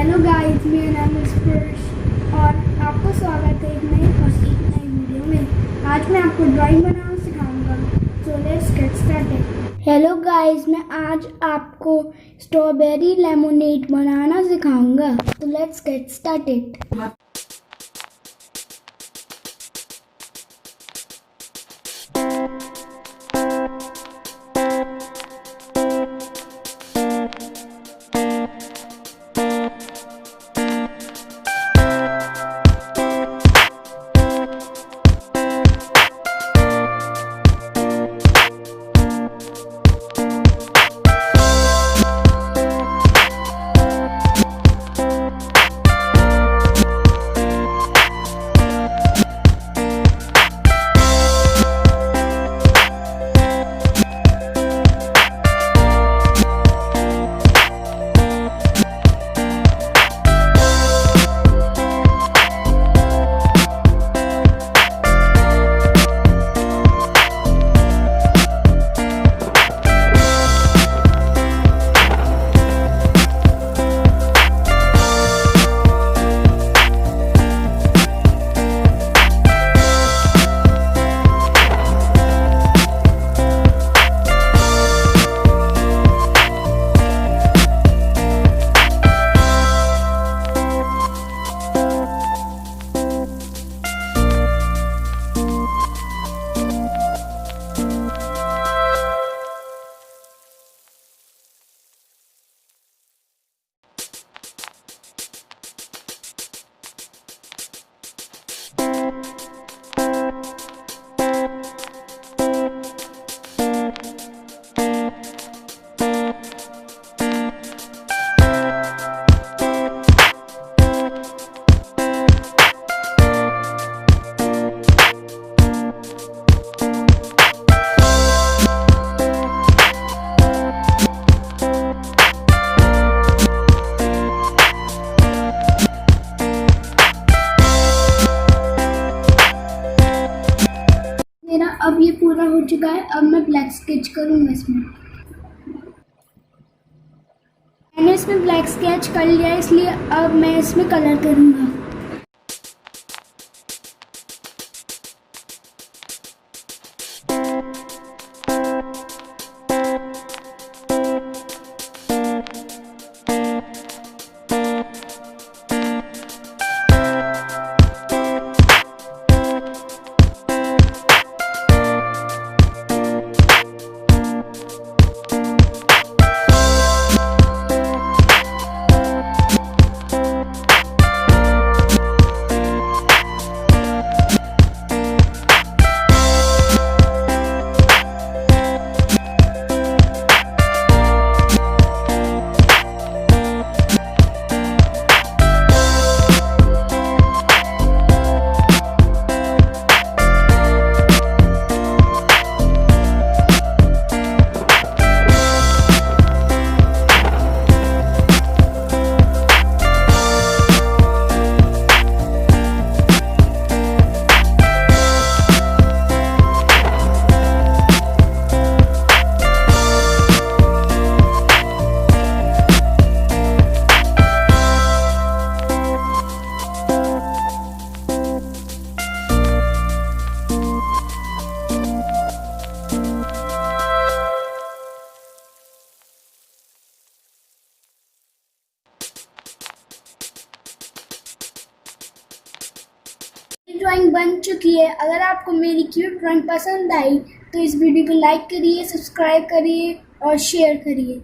Hello guys, मेरा नाम है स्पर्श और आपको स्वागत है एक नई वीडियो में। आज मैं आपको ड्राइंग बनाना सिखाऊंगा। So let's get started. Hello guys, मैं आज आपको स्ट्रॉबेरी लेमोनेड बनाना सिखाऊंगा। तो लेट्स गेट स्टार्टेड। मेरा अब ये पूरा हो चुका है। अब मैं ब्लैक स्केच करूँगा इसमें। मैंने इसमें ब्लैक स्केच कर लिया, इसलिए अब मैं इसमें कलर करूँगा। ड्राइंग बन चुकी है। अगर आपको मेरी क्यूट ड्राइंग पसंद आई तो इस वीडियो को लाइक करिए, सब्सक्राइब करिए और शेयर करिए।